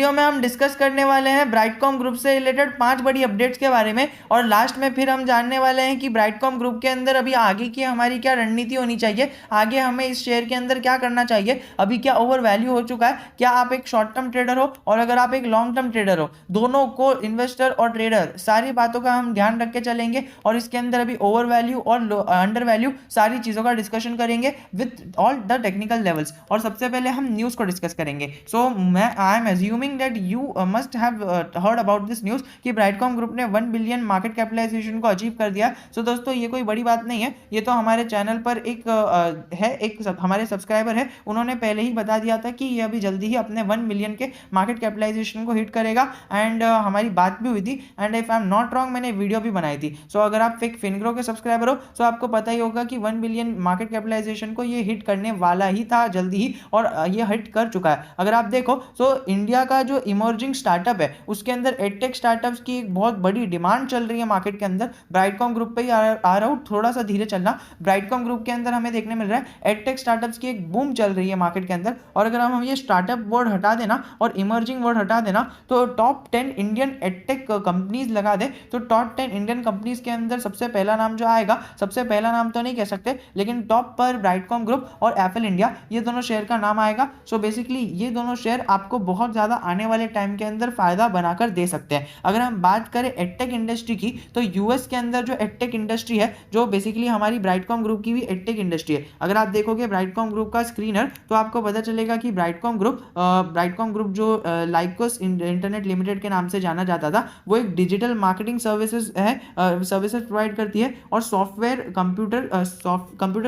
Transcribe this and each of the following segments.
Video में हम discuss करने वाले हैं ब्राइटकॉम ग्रुप से रिलेटेड 5 बड़ी अपडेट्स के बारे में, और लास्ट में फिर हम जानने वाले हैं कि ब्राइटकॉम ग्रुप के अंदर अभी आगे की हमारी क्या रणनीति होनी चाहिए, आगे हमें इस शेयर के अंदर क्या करना चाहिए, अभी क्या ओवर वैल्यू हो चुका है, क्या आप एक शॉर्ट टर्म ट्रेडर हो और अगर आप एक लॉन्ग टर्म ट्रेडर हो, दोनों को इन्वेस्टर और ट्रेडर सारी बातों का हम ध्यान रख के चलेंगे और इसके अंदर अभी ओवर वैल्यू और अंडर वैल्यू सारी चीजों का डिस्कशन करेंगे with all the technical levels. और सबसे पहले हम न्यूज को डिस्कस करेंगे। सो मैं I am assuming that you must have heard about this news कि ब्राइटकॉम ग्रुप ने 1 बिलियन मार्केट कैपिटलाइजेशन को अचीव कर दिया। सो दोस्तों ये कोई बड़ी बात नहीं है, ये तो हमारे चैनल पर एक हमारे सब्सक्राइबर है, उन्होंने पहले ही बता दिया था कि ये अभी जल्दी ही अपने 1 मिलियन के मार्केट कैपिटलाइजेशन को हिट करेगा एंड हमारी बात भी हुई थी and if I am not wrong मैंने वीडियो भी बनाई थी। सो अगर आप फिनग्रो के सब्सक्राइबर हो तो आपको पता ही होगा कि 1 बिलियन मार्केट कैपिटलाइजेशन को ये हिट करने वाला ही था जल्दी ही, और ये हिट कर चुका है। अगर आप देखो तो इंडिया का जो इमर्जिंग स्टार्टअप है उसके अंदर एडटेक स्टार्टअप्स की एक बहुत बड़ी डिमांड चल रही है मार्केट के अंदर। ब्राइटकॉम ग्रुप पे ही आ रहा हूं, थोड़ा सा धीरे चलना। ब्राइटकॉम ग्रुप के अंदर हमें देखने मिल रहा है एडटेक स्टार्टअप्स की एक बूम चल रही है मार्केट के अंदर, और अगर हम ये स्टार्टअप वर्ड हटा देना और इमर्जिंग वर्ड हटा देना तो टॉप 10 इंडियन एडटेक कंपनीज लगा दे तो टॉप 10 इंडियन कंपनीज के अंदर सबसे पहला नाम जो आएगा, सबसे पहला नाम तो नहीं कह सकते लेकिन टॉप पर ब्राइटकॉम ग्रुप और एफएल इंडिया ये दोनों शेयर का नाम आएगा। सो बेसिकली ये दोनों शेयर आपको बहुत ज्यादा आने वाले टाइम के अंदर फायदा बनाकर दे सकते हैं। अगर हम बात करें एडटेक इंडस्ट्री की तो यूएस के अंदर जो एडटेक इंडस्ट्री है, जो बेसिकली हमारी ब्राइटकॉम ग्रुप की भी एडटेक इंडस्ट्री है, अगर आप देखोगे ब्राइटकॉम ग्रुप का स्क्रीनर तो आपको पता चलेगा कि ब्राइटकॉम ग्रुप जो लाइकोस इंटरनेट लिमिटेड के नाम से जाना जाता था, वो एक डिजिटल मार्केटिंग सर्विसेज है, सर्विसेज प्रोवाइड करती है और कंप्यूटर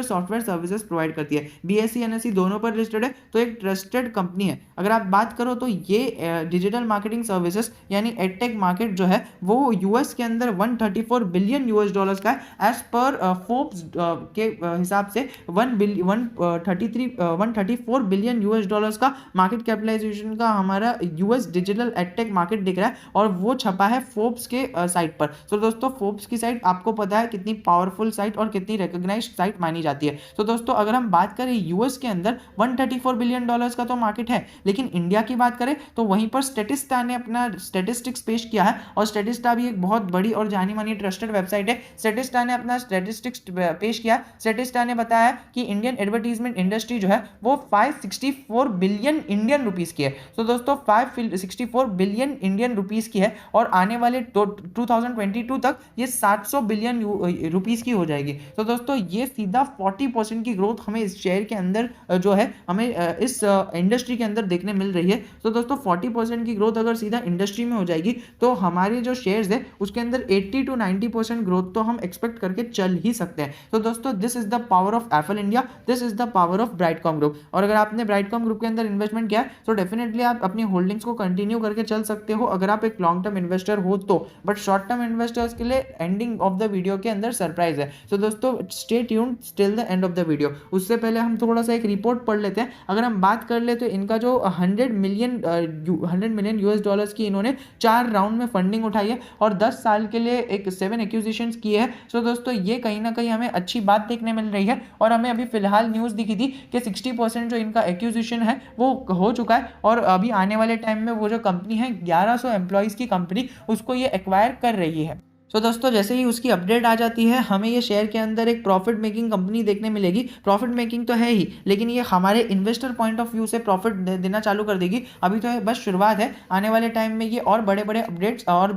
सॉफ्टवेयर सर्विसेज प्रोवाइड करती है। बीएसई एनएसई दोनों पर लिस्टेड है, तो एक ट्रस्टेड कंपनी है। अगर आप बात करो तो ये डिजिटल मार्केटिंग सर्विसेज यानी एडटेक मार्केट जो है वो यूएस के अंदर 134 बिलियन यूएस डॉलर्स का है। एज पर फोर्ब्स के हिसाब से 134 बिलियन यूएस डॉलर्स का मार्केट कैपिटलाइजेशन का हमारा यूएस डिजिटल एडटेक मार्केट दिख रहा है, और वो छपा है फोर्ब्स के साइट पर। तो दोस्तों फोर्ब्स की साइट आपको पता है कितनी पावरफुल साइट और कितनी रिकॉग्नाइज्ड साइट मानी जाती है। तो दोस्तों अगर हम बात करें यूएस के अंदर 134 बिलियन डॉलर्स का तो मार्केट है, लेकिन इंडिया की बात करें तो वहीं पर स्टेटिस्टा ने अपना स्टेटिस्टिक्स पेश किया है, और स्टेटिस्टा भी एक बहुत बड़ी और जानी मानी ट्रस्टेड वेबसाइट है। स्टेटिस्टा ने अपना स्टेटिस्टिक्स पेश किया। स्टेटिस्टा ने बताया कि इंडियन एडवर्टीजमेंट इंडस्ट्री जो है वो 564 बिलियन इंडियन रुपीस की है। तो दोस्तों 564 बिलियन इंडियन रुपीस की है, और आने वाले 2022 तक ये 700 बिलियन रुपीस की हो जाएगी। तो दोस्तों ये सीधा 40% की ग्रोथ हमें इस शेयर के अंदर जो है हमें इस इंडस्ट्री के अंदर देखने मिल रही है। तो दोस्तों 40% की ग्रोथ अगर सीधा इंडस्ट्री में हो जाएगी तो हमारे जो शेयर्स है उसके अंदर 80 to 90% ग्रोथ तो हम एक्सपेक्ट करके चल ही सकते हैं। तो दोस्तों this is the power of FL India, this is the power of Brightcom group. और अगर आपने ब्राइटकॉम ग्रुप के अंदर इन्वेस्टमेंट किया है तो डेफिनेटली आप अपनी होल्डिंग्स को कंटिन्यू करके चल सकते हो अगर आप एक लॉन्ग टर्म इन्वेस्टर हो तो। बट शॉर्ट टर्म इन्वेस्टर्स के लिए एंडिंग ऑफ द वीडियो के अंदर सरप्राइज है। तो दोस्तों stay tuned till the end of the video. उससे पहले हम थोड़ा सा एक रिपोर्ट पढ़ लेते हैं। अगर हम बात कर ले तो इनका जो 100 मिलियन यूएस डॉलर्स की इन्होंने 4 राउंड में फंडिंग उठाई है और 10 साल के लिए एक 7 एक्विजिशंस किए हैं। सो दोस्तों ये कहीं ना कहीं हमें अच्छी बात देखने मिल रही है, और हमें अभी फिलहाल न्यूज़ दिखी थी कि 60% जो इनका एक्विजिशन है वो हो चुका है, और अभी आने वाले टाइम में वो जो कंपनी है 1100 एम्प्लॉयज़ की कंपनी उसको ये एक्वायर कर रही है। तो दोस्तों जैसे ही उसकी अपडेट आ जाती है हमें ये शेयर के अंदर एक प्रॉफिट मेकिंग कंपनी देखने मिलेगी। प्रॉफिट मेकिंग तो है ही, लेकिन ये हमारे इन्वेस्टर पॉइंट ऑफ व्यू से प्रॉफिट देना चालू कर देगी। अभी तो बस शुरुआत है, आने वाले टाइम में ये और बड़े बड़े अपडेट्स और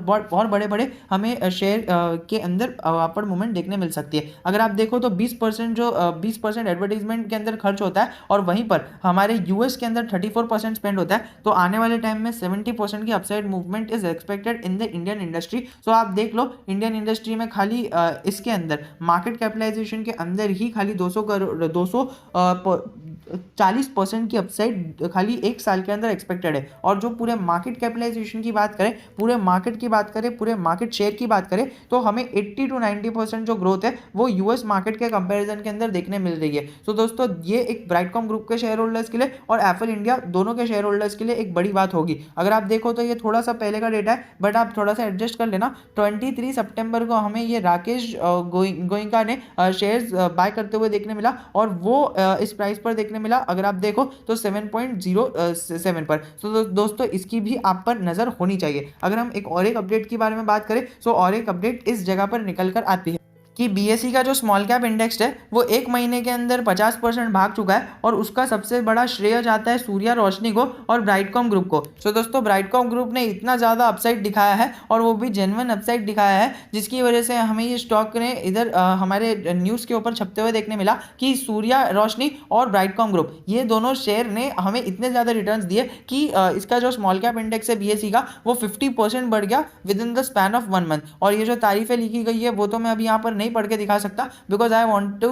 बड़े बड़े हमें शेयर के अंदर अपवर्ड मूवमेंट देखने मिल सकती है। अगर आप देखो तो 20% एडवर्टीजमेंट के अंदर खर्च होता है, और वहीं पर हमारे यूएस के अंदर 34% स्पेंड होता है। तो आने वाले टाइम में 70% की upside movement is expected in the Indian industry. So आप देख लो इंडियन इंडस्ट्री में खाली इसके अंदर मार्केट कैपिटलाइजेशन के अंदर ही खाली 240% की अपसाइड खाली एक साल के अंदर एक्सपेक्टेड है। और जो पूरे मार्केट कैपिटलाइजेशन की बात करें, पूरे मार्केट की बात करें, पूरे मार्केट शेयर की बात करें तो हमें 80 to 90% जो ग्रोथ है वो यूएस मार्केट के कंपैरिजन के अंदर देखने मिल रही है। तो दोस्तों ये एक ब्राइटकॉम ग्रुप के शेयर होल्डर्स के लिए और एफएल इंडिया दोनों के शेयर होल्डर्स के लिए एक बड़ी बात होगी। अगर आप देखो तो ये थोड़ा सा पहले का डेटा है, बट आप थोड़ा सा एडजस्ट कर लेना। 23 सितंबर को हमें ये राकेश गोयनका ने शेयर्स बाय करते हुए देखने मिला, और वो इस प्राइस पर देखने देखने मिला अगर आप देखो तो 7.07 पर। तो दोस्तों इसकी भी आप पर नजर होनी चाहिए। अगर हम और एक अपडेट के बारे में बात करें तो और एक अपडेट इस जगह पर निकल कर आती है कि बीएसई का जो स्मॉल कैप इंडेक्स है वो एक महीने के अंदर 50% भाग चुका है और उसका सबसे बड़ा श्रेय जाता है सूर्या रोशनी को और ब्राइटकॉम ग्रुप को। सो दोस्तों ब्राइटकॉम ग्रुप ने इतना ज़्यादा अपसाइड दिखाया है और वो भी जेन्युइन अपसाइड दिखाया है, जिसकी वजह से हमें ये स्टॉक ने इधर हमारे न्यूज़ के ऊपर छपते हुए देखने मिला कि सूर्या रोशनी और ब्राइटकॉम ग्रुप ये दोनों शेयर ने हमें इतने ज़्यादा रिटर्न्स दिए कि इसका जो स्मॉल कैप इंडेक्स है बीएसई का वो 50% बढ़ गया with in the span of 1 month. और ये जो तारीफें लिखी गई है वो तो मैं अभी यहाँ पर नहीं पढ़ के दिखा सकता because I want to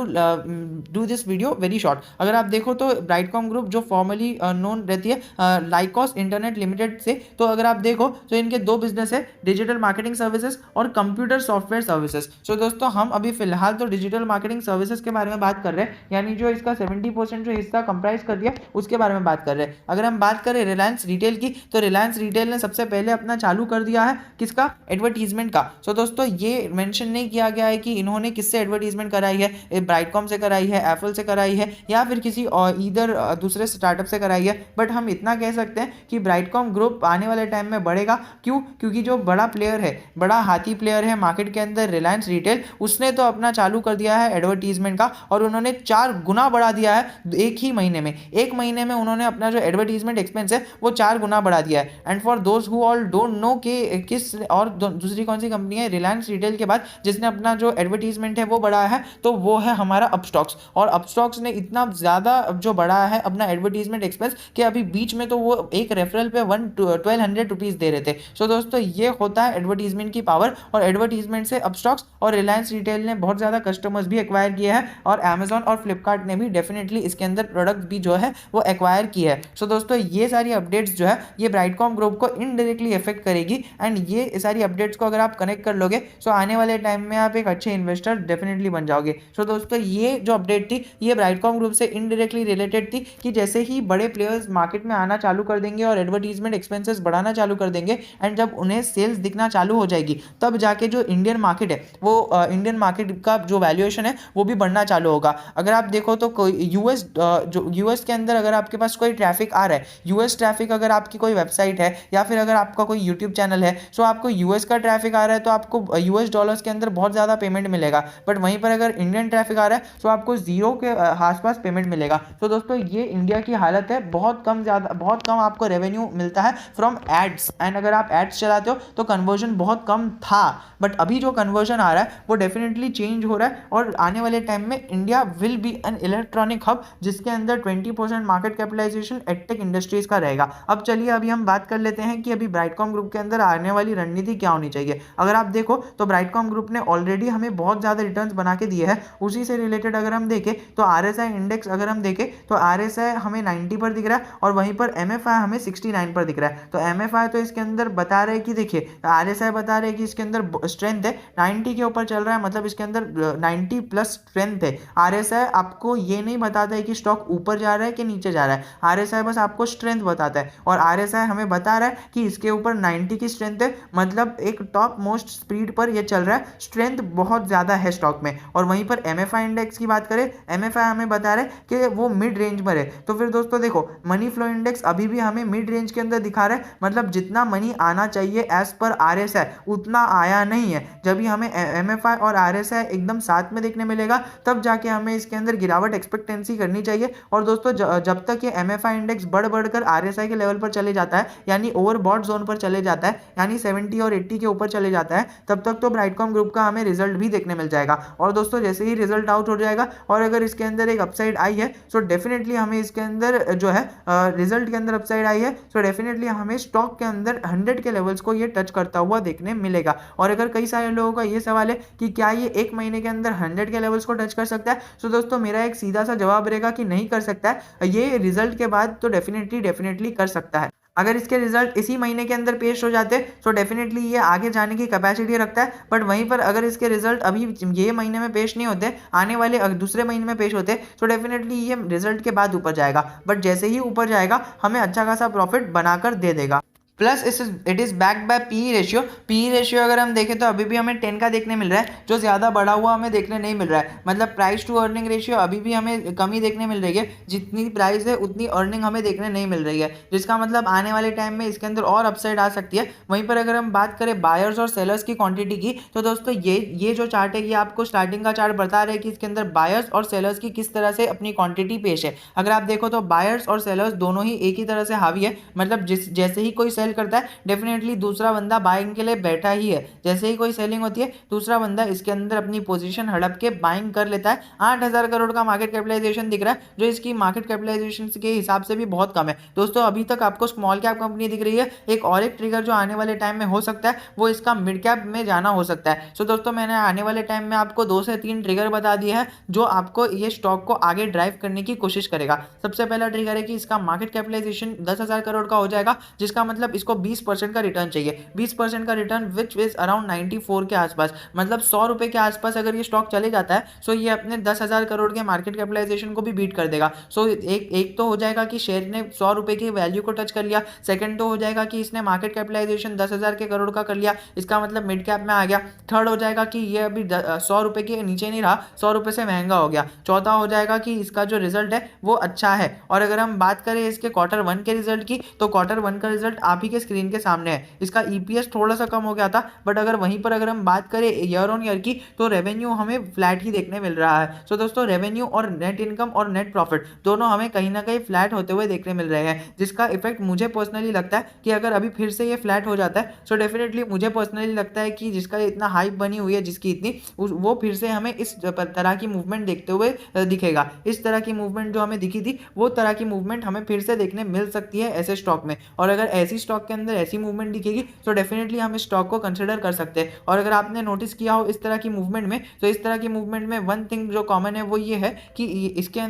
do this video very short. अगर आप देखो तो ब्राइटकॉम ग्रुप जो फॉर्मली नोन रहती है लाइकॉस इंटरनेट लिमिटेड से, तो अगर आप देखो तो इनके दो बिजनेस है, डिजिटल मार्केटिंग सर्विसेज और कंप्यूटर सॉफ्टवेयर सर्विसेज। सो दोस्तों हम अभी फिलहाल तो डिजिटल मार्केटिंग सर्विसेज के बारे में बात कर रहे हैं, यानी जो इसका 70% जो हिस्सा कंप्राइज कर दिया उसके बारे में बात कर रहे हैं। अगर हम बात करें रिलायंस रिटेल की तो रिलायंस रिटेल ने सबसे पहले अपना चालू कर दिया है किसका, एडवर्टीजमेंट का। सो दोस्तों ये मेंशन नहीं किया गया है कि इन्होंने किससे एडवर्टीजमेंट कराई है, ब्राइटकॉम से कराई है, एप्पल से कराई है या फिर किसी और इधर दूसरे स्टार्टअप से कराई है। बट हम इतना कह सकते हैं कि ब्राइटकॉम ग्रुप आने वाले टाइम में बढ़ेगा। क्यों? क्योंकि जो बड़ा प्लेयर है, बड़ा हाथी प्लेयर है मार्केट के अंदर रिलायंस रिटेल, उसने तो अपना चालू कर दिया है एडवर्टीजमेंट का और उन्होंने 4 गुना बढ़ा दिया है एक ही महीने में। एक महीने में उन्होंने अपना जो एडवर्टीजमेंट एक्सपेंस है वो 4 गुना बढ़ा दिया है। And for those who all don't know कि किस और दूसरी कौन सी कंपनी है रिलायंस रिटेल के बाद जिसने अपना जो एडवर्टीजमेंट है वो बढ़ाया है, तो वो है हमारा अपस्टॉक्स। और अपस्टॉक्स ने इतना ज़्यादा जो बढ़ाया है अपना एडवर्टीजमेंट एक्सपेंस कि अभी बीच में तो वो एक रेफरल पे 1200 रुपीज़ दे रहे थे। सो दोस्तों ये होता है एडवर्टीजमेंट की पावर, और एडवर्टीजमेंट से अपस्टॉक्स और रिलायंस रिटेल ने बहुत ज़्यादा कस्टमर्स भी एक्वायर किए हैं और अमेजॉन और फ्लिपकार्ट ने भी डेफिनेटली इसके अंदर प्रोडक्ट भी जो है वो एक्वायर किए हैं। सो दोस्तों ये सारी अपडेट्स जो है ये ब्राइटकॉम ग्रुप को इनडायरेक्टली इफेक्ट करेगी एंड ये सारी अपडेट्स को अगर आप कनेक्ट कर लोगे सो आने वाले टाइम में आप एक अच्छे इन्वेस्टर डेफिनेटली बन जाओगे। सो दोस्तों ये जो अपडेट थी ये ब्राइटकॉम ग्रुप से इनडायरेक्टली रिलेटेड थी कि जैसे ही बड़े प्लेयर्स मार्केट में आना चालू कर देंगे और एडवर्टीजमेंट एक्सपेंसेस बढ़ाना चालू कर देंगे एंड जब उन्हें सेल्स दिखना चालू हो जाएगी तब जाके जो इंडियन मार्केट है वो इंडियन मार्केट का जो वैल्यूएशन है वो भी बढ़ना चालू होगा। अगर आप देखो तो कोई यूएस के अंदर अगर आपके पास कोई ट्रैफिक आ रहा है, यूएस ट्रैफिक अगर आपकी कोई वेबसाइट है या फिर अगर आपका कोई यूट्यूब चैनल है, सो आपको यूएस का ट्रैफिक आ रहा है तो आपको यूएस डॉलर्स के अंदर बहुत ज़्यादा पेमेंट मिलेगा। बट वहीं पर अगर इंडियन ट्रैफिक आ रहा है तो आपको जीरो के आसपास पेमेंट मिलेगा। तो दोस्तों ये इंडिया की हालत है, बहुत कम आपको रेवेन्यू मिलता है फ्रॉम एड्स। एंड अगर आप एड्स चलाते हो तो कन्वर्जन बहुत कम था, बट अभी जो कन्वर्जन आ रहा है वो डेफिनेटली चेंज हो रहा है और आने वाले टाइम में India will be an electronic hub जिसके अंदर 20% मार्केट कैपिटलाइजेशन एडटेक इंडस्ट्रीज का रहेगा। अब चलिए अभी हम बात कर लेते हैं कि अभी ब्राइटकॉम ग्रुप के अंदर आने वाली रणनीति क्या होनी चाहिए। अगर आप देखो तो ब्राइटकॉम ग्रुप ने ऑलरेडी हमें बहुत ज़्यादा रिटर्न्स बना के दिए हैं। उसी से रिलेटेड अगर हम देखें तो आरएसआई इंडेक्स अगर हम देखें तो आरएसआई हमें 90 पर दिख रहा है और वहीं पर एमएफआई हमें 69 पर दिख रहा है। तो एमएफआई तो इसके अंदर बता रहे हैं कि देखिए आरएसआई बता रहे हैं कि इसके अंदर स्ट्रेंथ है 90 के ऊपर चल रहा है, मतलब इसके अंदर 90 प्लस स्ट्रेंथ है। आरएसआई आपको ये नहीं बताता है कि स्टॉक ऊपर जा रहा है कि नीचे जा रहा है, आरएसआई बस आपको स्ट्रेंथ बताता है और आरएसआई हमें बता रहा है कि इसके ऊपर 90 की स्ट्रेंथ है, मतलब एक टॉप मोस्ट स्पीड पर ये चल रहा है, स्ट्रेंथ बहुत ज़्यादा है स्टॉक में। और वहीं पर एमएफआई इंडेक्स की बात करें, एमएफआई हमें बता रहे हैं कि वो मिड रेंज पर है। तो फिर दोस्तों देखो मनी फ्लो इंडेक्स अभी भी हमें मिड रेंज के अंदर दिखा रहा है, मतलब जितना मनी आना चाहिए एज पर आरएसआई उतना आया नहीं है। जब भी हमें एमएफआई और आरएसआई एकदम साथ में देखने मिलेगा तब जाके हमें इसके अंदर गिरावट एक्सपेक्टेंसी करनी चाहिए। और दोस्तों जब तक ये एमएफआई इंडेक्स बढ़कर आरएसआई के लेवल पर चले जाता है यानी ओवरबॉट जोन पर चले जाता है, यानी 70 और 80 के ऊपर चले जाता है, तब तक तो ब्राइटकॉम ग्रुप का हमें रिजल्ट भी देखने मिल जाएगा। और दोस्तों जैसे ही रिजल्ट आउट हो जाएगा और अगर इसके अंदर एक अपसाइड आई है सो डेफिनेटली हमें इसके अंदर जो है रिजल्ट के अंदर अपसाइड आई है सो डेफिनेटली हमें स्टॉक के अंदर 100 के लेवल्स को ये टच करता हुआ देखने मिलेगा। और अगर कई सारे लोगों का ये सवाल है कि क्या ये एक महीने के अंदर 100 के लेवल्स को टच कर सकता है, सो दोस्तों मेरा एक सीधा सा जवाब रहेगा कि नहीं कर सकता है। ये रिजल्ट के बाद तो डेफिनेटली कर सकता है। अगर इसके रिजल्ट इसी महीने के अंदर पेश हो जाते तो डेफिनेटली ये आगे जाने की कैपेसिटी रखता है। बट वहीं पर अगर इसके रिजल्ट अभी ये महीने में पेश नहीं होते, आने वाले दूसरे महीने में पेश होते तो डेफिनेटली ये रिजल्ट के बाद ऊपर जाएगा। बट जैसे ही ऊपर जाएगा हमें अच्छा खासा प्रॉफिट बनाकर दे देगा। Plus it is backed by P ratio. P ratio अगर हम देखें तो अभी भी हमें 10 का देखने मिल रहा है, जो ज़्यादा बढ़ा हुआ हमें देखने नहीं मिल रहा है। मतलब प्राइस टू अर्निंग रेशियो अभी भी हमें कमी देखने मिल रही है, जितनी प्राइस है उतनी अर्निंग हमें देखने नहीं मिल रही है, जिसका मतलब आने वाले टाइम में इसके अंदर और अपसाइड आ सकती है। वहीं पर अगर हम बात करें बायर्स और सेलर्स की क्वांटिटी की, तो दोस्तों ये जो चार्ट है ये आपको स्टार्टिंग का चार्ट बता रहा है कि इसके अंदर बायर्स और सेलर्स की किस तरह से अपनी क्वांटिटी पेश है। अगर आप देखो तो बायर्स और सेलर्स दोनों ही एक ही तरह से हावी है, मतलब जैसे ही कोई सेल करता है डेफिनेटली दूसरा बंदा बाइंग के लिए बैठा ही है। जैसे ही कोई सेलिंग होती है दूसरा बंदा इसके अंदर अपनी पोजीशन हड़प के बाइंग कर लेता है। 8,000 करोड़ का मार्केट कैपिटलाइजेशन दिख रहा है, जो इसकी मार्केट कैपिटलाइजेशन के हिसाब से भी बहुत कम है। दोस्तों अभी तक आपको स्मॉल कैप कंपनी दिख रही है, एक ट्रिगर जो आने वाले टाइम में हो सकता है वो इसका मिड कैप में जाना हो सकता है। सो दोस्तों मैंने आने वाले टाइम में आपको 2 से 3 ट्रिगर बता दिए हैं जो आपको ये स्टॉक को आगे ड्राइव करने की कोशिश करेगा। सबसे पहला ट्रिगर है कि इसका मार्केट कैपिटलाइजेशन 10,000 करोड़ का हो जाएगा, जिसका मतलब इसको 20% का रिटर्न चाहिए। 20% का रिटर्न विच इज अराउंड 94 के आसपास, मतलब 100 रुपए के आसपास अगर ये स्टॉक चले जाता है सो ये अपने 10,000 करोड़ के मार्केट कैपिटलाइजेशन को भी बीट कर देगा। सो एक तो हो जाएगा कि शेयर ने 100 रुपए की वैल्यू को टच कर लिया। सेकंड तो हो जाएगा कि इसने मार्केट कैपिटलाइजेशन 10,000 के करोड़ का कर लिया, इसका मतलब मिड कैप में आ गया। थर्ड हो जाएगा कि ये अभी 100 रुपए के नीचे नहीं रहा, 100 रुपए से महंगा हो गया। चौथा हो जाएगा कि इसका जो रिजल्ट है वो अच्छा है। और अगर हम बात करें इसके Q1 के रिजल्ट की, तो Q1 का रिजल्ट आप ही के स्क्रीन के सामने है। इसका ईपीएस थोड़ा सा कम हो गया था, बट अगर वहीं पर अगर हम बात करें ईयर ऑन ईयर की, तो रेवेन्यू हमें फ्लैट ही देखने मिल रहा है। सो दोस्तों रेवेन्यू और नेट इनकम और नेट प्रॉफिट दोनों हमें कहीं ना कहीं फ्लैट होते हुए देखने मिल रहे हैं, जिसका इफेक्ट मुझे पर्सनली लगता है कि अगर अभी फिर से ये फ्लैट हो जाता है सो डेफिनेटली मुझे पर्सनली लगता है कि जिसका इतना हाइप बनी हुई है, जिसकी इतनी, वो फिर से हमें इस तरह की मूवमेंट देखते हुए दिखेगा। इस तरह की मूवमेंट जो हमें दिखी थी वो तरह की मूवमेंट हमें फिर से देखने मिल सकती है ऐसे स्टॉक में। और अगर ऐसी स्टॉक के अंदर ऐसी मूवमेंट दिखेगी तो डेफिनेटली हम इस स्टॉक को कंसिडर कर सकते हैं। और अगर आपने नोटिस किया हो इस तरह की मूवमेंट में, तो इस तरह की मूवमेंट में वन थिंग जो कॉमन है वो ये है कि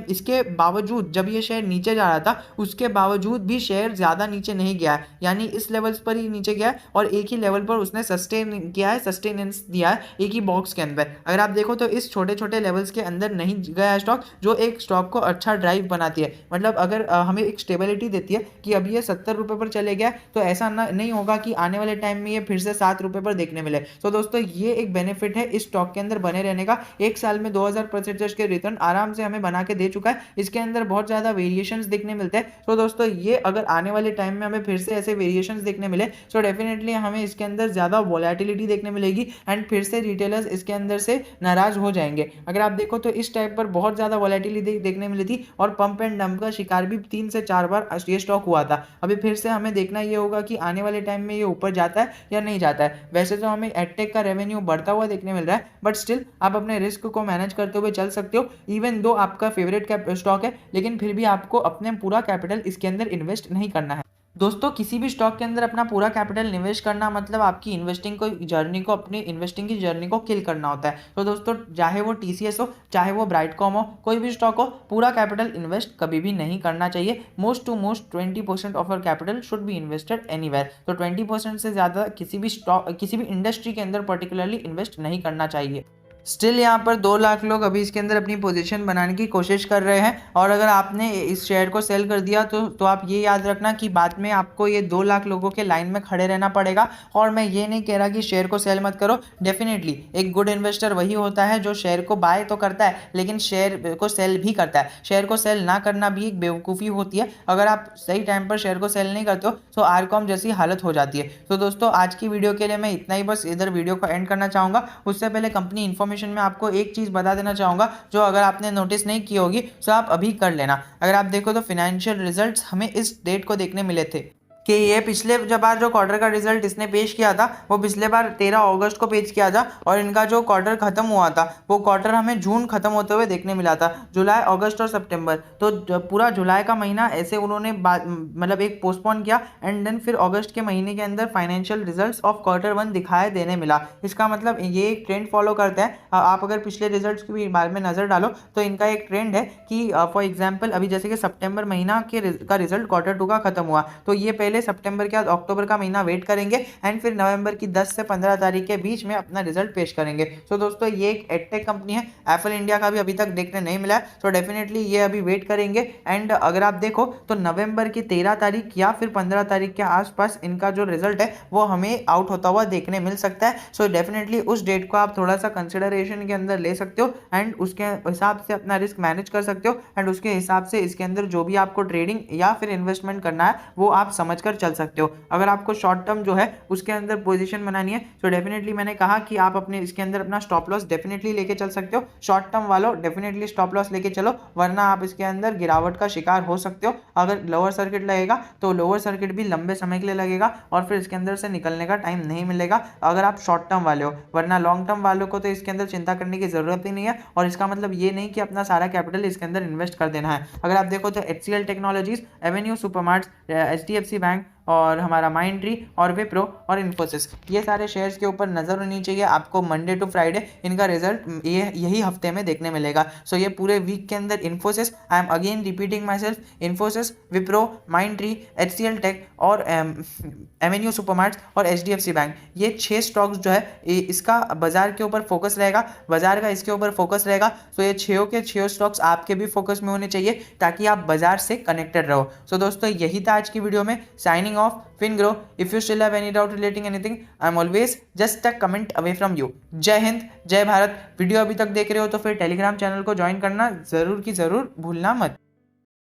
इसके बावजूद जब ये शेयर नीचे जा रहा था उसके बावजूद भी शेयर ज़्यादा नीचे नहीं गया है, यानी इस लेवल्स पर ही नीचे गया है और एक ही लेवल पर उसने सस्टेन किया है, सस्टेनेंस दिया है एक ही बॉक्स के अंदर। अगर आप देखो तो इस छोटे छोटे लेवल्स के अंदर नहीं गया स्टॉक, जो एक स्टॉक को अच्छा ड्राइव बनाती है। मतलब अगर हमें एक स्टेबिलिटी देती है कि अब ये 70 रुपये पर चले गया, तो ऐसा नहीं होगा कि आने वाले टाइम में ये फिर से 7 रुपये पर देखने मिले। तो दोस्तों ये एक बेनिफिट है इस स्टॉक के अंदर बने रहने का। एक साल में 2000% के रिटर्न आराम से हमें बना के दे चुका है। इसके अंदर बहुत ज़्यादा वेरिएशंस देखने मिलते हैं। तो दोस्तों ये अगर आने वाले टाइम में हमें फिर से ऐसे वेरिएशंस देखने मिले तो डेफिनेटली हमें इसके अंदर ज़्यादा वॉलेटिलिटी देखने मिलेगी एंड फिर से रिटेलर्स इसके अंदर से नाराज हो जाएंगे। अगर आप देखो तो इस टाइप पर बहुत ज़्यादा वॉलेटिलिटी देखने मिली थी और पंप एंड डंप का शिकार भी 3 से 4 बार ये स्टॉक हुआ था। अभी फिर से हमें देखना ये होगा कि आने वाले टाइम में ये ऊपर जाता है या नहीं जाता है। वैसे तो हमें एडटेक का रेवेन्यू बढ़ता हुआ देखने मिल रहा है, बट स्टिल आप अपने रिस्क को मैनेज करते हुए चल सकते हो। इवन दो आपका फेवरेट कैप स्टॉक है, लेकिन फिर भी आपको अपने पूरा कैपिटल इसके अंदर इन्वेस्ट नहीं करना है। दोस्तों किसी भी स्टॉक के अंदर अपना पूरा कैपिटल निवेश करना मतलब आपकी इन्वेस्टिंग अपनी इन्वेस्टिंग की जर्नी को किल करना होता है। तो दोस्तों चाहे वो टीसीएस हो, चाहे वो ब्राइटकॉम हो, कोई भी स्टॉक हो, पूरा कैपिटल इन्वेस्ट कभी भी नहीं करना चाहिए। Most to most 20% of our capital should be invested anywhere. तो 20% से ज़्यादा किसी भी इंडस्ट्री के अंदर पर्टिकुलरली इन्वेस्ट नहीं करना चाहिए। स्टिल यहाँ पर 2 लाख लोग अभी इसके अंदर अपनी पोजीशन बनाने की कोशिश कर रहे हैं, और अगर आपने इस शेयर को सेल कर दिया तो आप ये याद रखना कि बाद में आपको ये 2 लाख लोगों के लाइन में खड़े रहना पड़ेगा। और मैं ये नहीं कह रहा कि शेयर को सेल मत करो। डेफिनेटली एक गुड इन्वेस्टर वही होता है जो शेयर को बाय तो करता है लेकिन शेयर को सेल भी करता है। शेयर को सेल ना करना भी एक बेवकूफ़ी होती है। अगर आप सही टाइम पर शेयर को सेल नहीं करते हो तो आरकॉम जैसी हालत हो जाती है। तो दोस्तों आज की वीडियो के लिए मैं इतना ही, बस इधर वीडियो को एंड करना चाहूँगा। उससे पहले कंपनी इन्फॉर्मेशन में आपको एक चीज बता देना चाहूंगा जो अगर आपने नोटिस नहीं की होगी तो आप अभी कर लेना। अगर आप देखो तो फाइनेंशियल रिजल्ट्स हमें इस डेट को देखने मिले थे कि ये पिछले बार जो क्वार्टर का रिजल्ट इसने पेश किया था वो पिछले बार 13 अगस्त को पेश किया था, और इनका जो क्वार्टर खत्म हुआ था वो क्वार्टर हमें जून खत्म होते हुए देखने मिला था। जुलाई, अगस्त और सितंबर, तो पूरा जुलाई का महीना ऐसे उन्होंने मतलब एक पोस्टपोन किया एंड देन फिर अगस्त के महीने के अंदर फाइनेंशियल रिजल्ट्स ऑफ Q1 दिखाए देने मिला। इसका मतलब ये एक ट्रेंड फॉलो करते हैं। आप अगर पिछले रिजल्ट्स के बारे में नज़र डालो तो इनका एक ट्रेंड है कि फॉर एग्जाम्पल अभी जैसे कि सितंबर महीना का रिजल्ट Q2 का खत्म हुआ, तो ये पहले पहले सितंबर के बाद अक्टूबर का महीना वेट करेंगे एंड फिर नवंबर की 10 से 15 तारीख के बीच में अपना रिजल्ट पेश करेंगे। सो दोस्तों ये एक एडटेक कंपनी है, एप्पल इंडिया का भी अभी तक देखने नहीं मिला है, सो डेफिनेटली ये अभी वेट करेंगे। एंड अगर आप देखो तो नवंबर की 13 तारीख या फिर 15 तारीख के आसपास इनका जो रिजल्ट है वो हमें आउट होता हुआ देखने मिल सकता है। सो डेफिनेटली उस डेट को आप थोड़ा सा कंसिडरेशन के अंदर ले सकते हो एंड उसके हिसाब से अपना रिस्क मैनेज कर सकते हो एंड उसके हिसाब से इसके अंदर जो भी आपको ट्रेडिंग या फिर इन्वेस्टमेंट करना है वो आप समझ कर चल सकते हो। अगर आपको शॉर्ट टर्म जो है उसके अंदर पोजीशन बनानी है तो डेफिनेटली मैंने कहा कि आप अपने इसके अंदर अपना स्टॉप लॉस डेफिनेटली लेके चल सकते हो। शॉर्ट टर्म वालों डेफिनेटली स्टॉप लॉस लेके चलो, वरना आप इसके अंदर गिरावट का शिकार हो सकते हो। अगर लोअर सर्किट लगेगा तो लोअर सर्किट भी लंबे समय के लिए लगेगा और फिर इसके अंदर से निकलने का टाइम नहीं मिलेगा अगर आप शॉर्ट टर्म वाले हो, वरना लॉन्ग टर्म वालों को तो इसके अंदर चिंता करने की जरूरत ही नहीं है। और इसका मतलब ये नहीं कि अपना सारा कैपिटल इसके अंदर इन्वेस्ट कर देना है। अगर आप देखो तो HCL technologies, Avenue Supermarts, HDFC bank और हमारा माइंडट्री और विप्रो और इन्फोसिस, ये सारे शेयर्स के ऊपर नजर होनी चाहिए आपको। मंडे टू फ्राइडे इनका रिजल्ट यही हफ्ते में देखने मिलेगा। सो ये पूरे वीक के अंदर Infosys, I am again repeating myself, Infosys, Wipro, Mindtree, HCL Tech और एवेन्यू सुपरमार्ट्स और HDFC बैंक, ये 6 स्टॉक्स जो है इसका बाजार के ऊपर फोकस रहेगा, बाजार का इसके ऊपर फोकस रहेगा। सो ये 6 के 6 स्टॉक्स आपके भी फोकस में होने चाहिए ताकि आप बाजार से कनेक्टेड रहो। सो दोस्तों यही था आज की वीडियो में। Signing off, FinGrow। If you still have any doubt relating anything, I'm always just a comment away from you। जय हिंद, जय भारत। वीडियो अभी तक देख रहे हो तो फिर टेलीग्राम चैनल को ज्वाइन करना जरूर की जरूर भूलना मत।